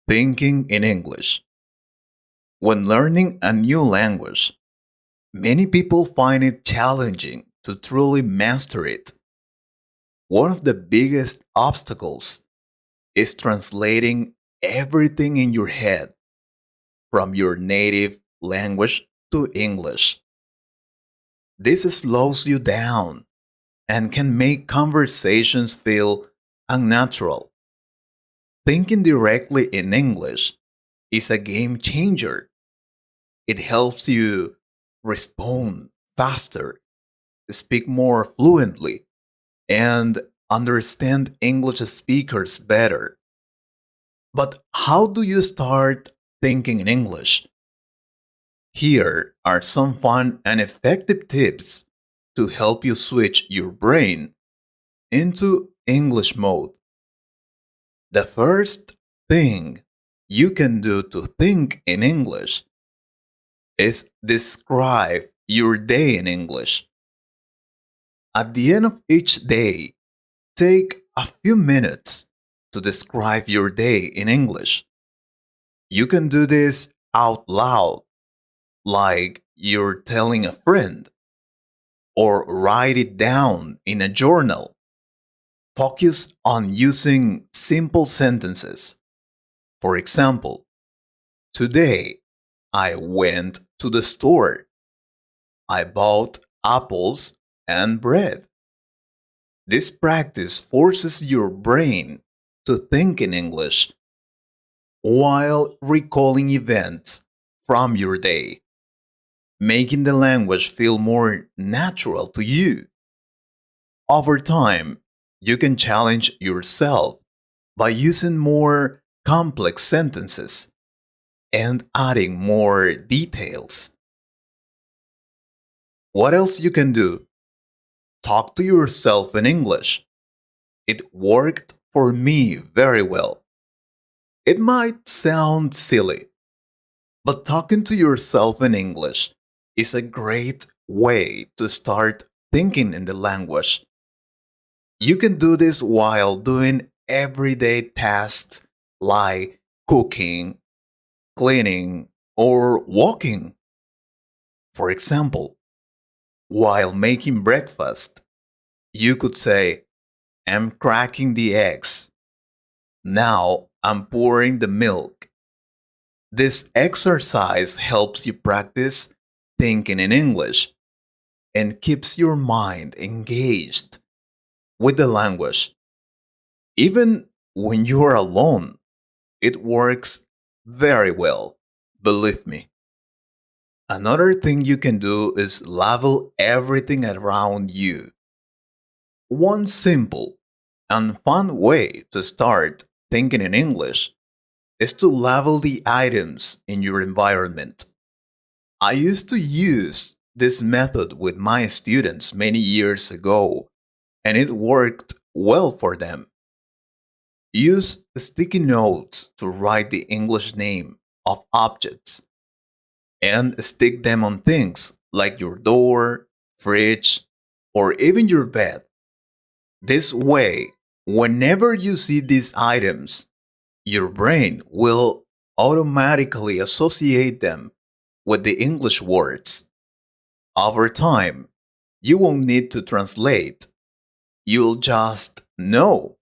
Thinking in English. When learning a new language, many people find it challenging to truly master it. One of the biggest obstacles is translating everything in your head from your native language to English. This slows you down and can make conversations feel unnatural. Thinking directly in English is a game changer. It helps you respond faster, speak more fluently, and understand English speakers better. But how do you start thinking in English? Here are some fun and effective tips to help you switch your brain into English mode. The first thing you can do to think in English is describe your day in English. At the end of each day, take a few minutes to describe your day in English. You can do this out loud, like you're telling a friend, or write it down in a journal. Focus on using simple sentences. For example, today I went to the store. I bought apples and bread. This practice forces your brain to think in English while recalling events from your day, making the language feel more natural to you. Over time, you can challenge yourself by using more complex sentences and adding more details. What else you can do? Talk to yourself in English. It worked for me very well. It might sound silly, but talking to yourself in English is a great way to start thinking in the language. You can do this while doing everyday tasks like cooking, cleaning, or walking. For example, while making breakfast, you could say, I'm cracking the eggs. Now I'm pouring the milk. This exercise helps you practice thinking in English and keeps your mind engaged with the language. Even when you are alone, it works very well, believe me. Another thing you can do is level everything around you. One simple and fun way to start thinking in English is to level the items in your environment. I used to use this method with my students many years ago, and it worked well for them. Use sticky notes to write the English name of objects and stick them on things like your door, fridge, or even your bed. This way, whenever you see these items, your brain will automatically associate them with the English words. Over time, you won't need to translate, you'll just know.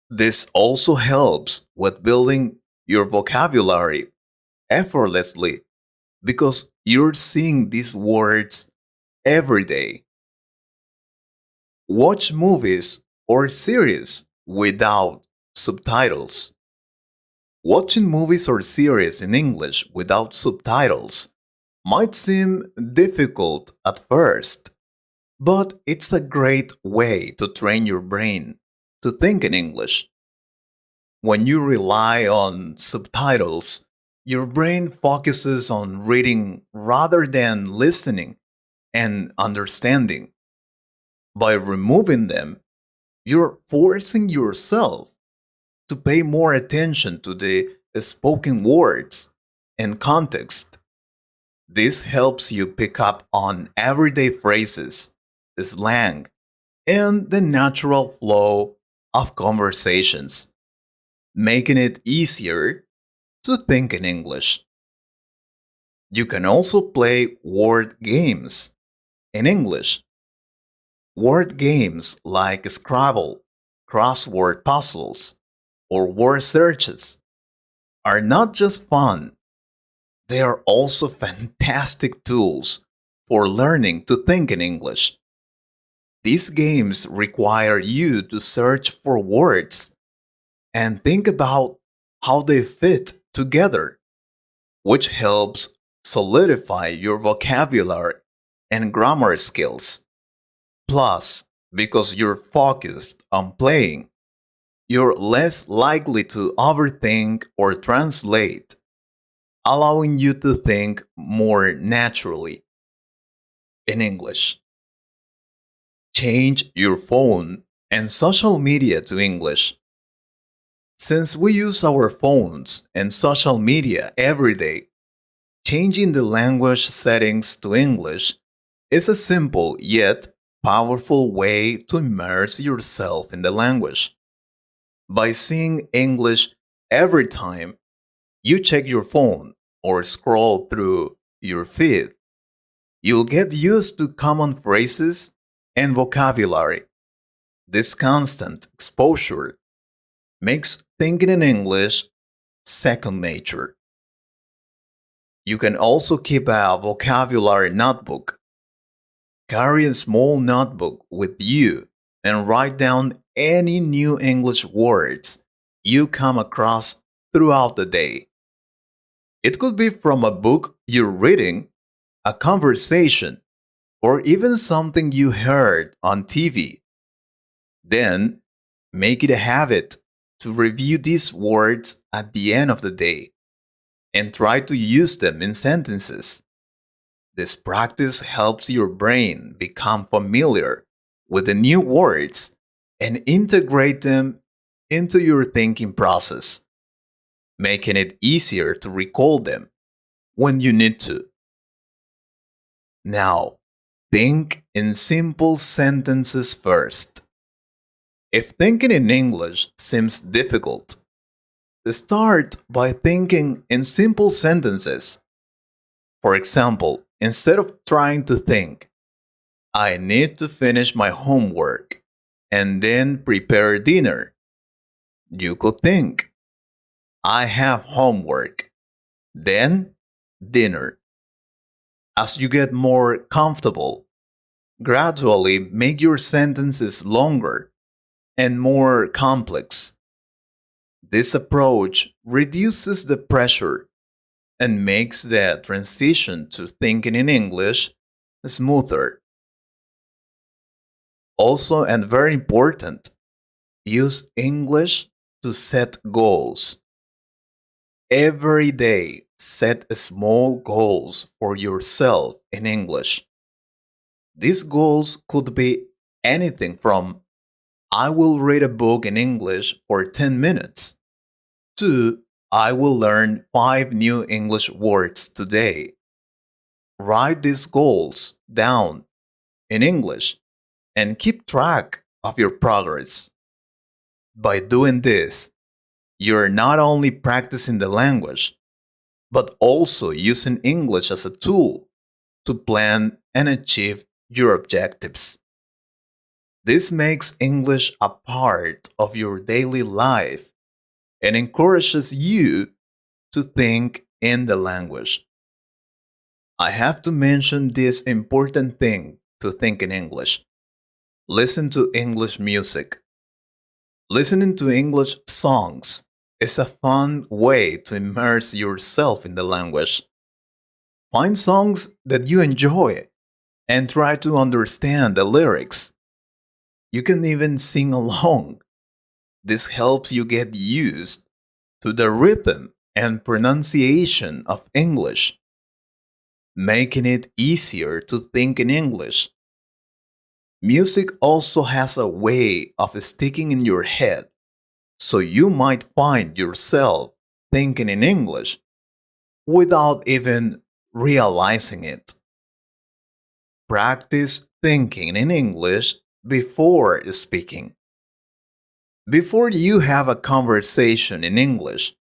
This also helps with building your vocabulary effortlessly because you're seeing these words every day. Watch movies or series without subtitles. Watching movies or series in English without subtitles might seem difficult at first, but it's a great way to train your brain to think in English. When you rely on subtitles, your brain focuses on reading rather than listening and understanding. By removing them, you're forcing yourself to pay more attention to the spoken words and context. This helps you pick up on everyday phrases, slang, and the natural flow of conversations, making it easier to think in English. You can also play word games in English. Word games like Scrabble, crossword puzzles, or word searches are not just fun, they are also fantastic tools for learning to think in English. These games require you to search for words and think about how they fit together, which helps solidify your vocabulary and grammar skills. Plus, because you're focused on playing, you're less likely to overthink or translate, allowing you to think more naturally in English. Change your phone and social media to English. Since we use our phones and social media every day, changing the language settings to English is a simple yet powerful way to immerse yourself in the language. By seeing English every time you check your phone or scroll through your feed, you'll get used to common phrases and vocabulary. This constant exposure makes thinking in English second nature. You can also keep a vocabulary notebook. Carry a small notebook with you and write down any new English words you come across throughout the day. It could be from a book you're reading, a conversation, or even something you heard on TV. Then, make it a habit to review these words at the end of the day and try to use them in sentences. This practice helps your brain become familiar with the new words and integrate them into your thinking process, making it easier to recall them when you need to. Now, think in simple sentences first. If thinking in English seems difficult, start by thinking in simple sentences. For example, instead of trying to think, I need to finish my homework and then prepare dinner, you could think, I have homework, then dinner. As you get more comfortable, gradually make your sentences longer and more complex. This approach reduces the pressure and makes the transition to thinking in English smoother. Also, and very important, use English to set goals. Every day, set small goals for yourself in English. These goals could be anything from I will read a book in English for 10 minutes to I will learn 5 new English words today. Write these goals down in English and keep track of your progress. By doing this, you're not only practicing the language, but also using English as a tool to plan and achieve your objectives. This makes English a part of your daily life and encourages you to think in the language. I have to mention this important thing to think in English. Listen to English music. Listening to English songs is a fun way to immerse yourself in the language. Find songs that you enjoy and try to understand the lyrics. You can even sing along. This helps you get used to the rhythm and pronunciation of English, making it easier to think in English. Music also has a way of sticking in your head, so you might find yourself thinking in English without even realizing it. Practice thinking in English before speaking. Before you have a conversation in English,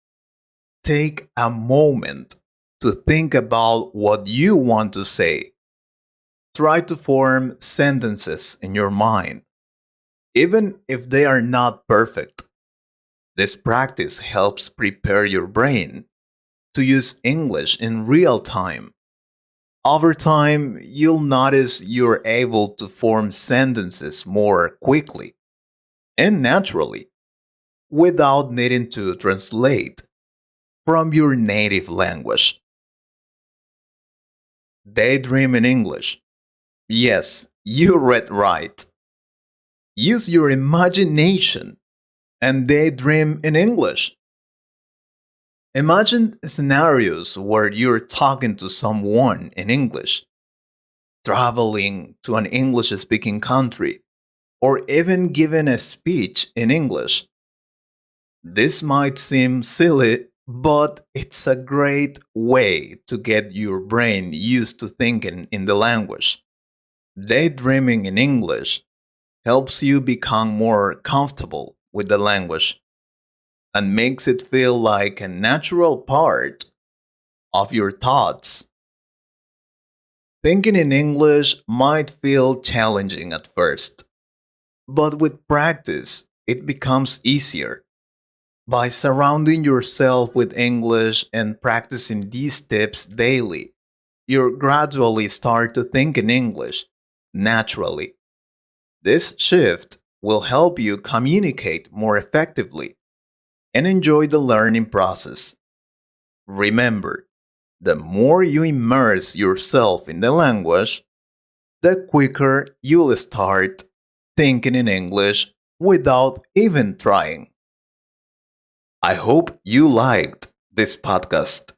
take a moment to think about what you want to say. Try to form sentences in your mind, even if they are not perfect. This practice helps prepare your brain to use English in real time. Over time, you'll notice you're able to form sentences more quickly and naturally without needing to translate from your native language. Daydream in English. Yes, you read right. Use your imagination and daydream in English. Imagine scenarios where you're talking to someone in English, traveling to an English speaking country, or even giving a speech in English. This might seem silly, but it's a great way to get your brain used to thinking in the language. Daydreaming in English helps you become more comfortable with the language and makes it feel like a natural part of your thoughts. Thinking in English might feel challenging at first, but with practice, it becomes easier. By surrounding yourself with English and practicing these tips daily, you gradually start to think in English naturally. This shift will help you communicate more effectively and enjoy the learning process. Remember, the more you immerse yourself in the language, the quicker you'll start thinking in English without even trying. I hope you liked this podcast.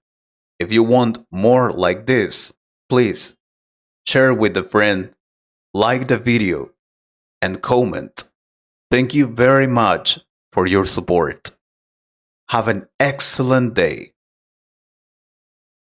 If you want more like this, please share with a friend, like the video, and comment. Thank you very much for your support. Have an excellent day.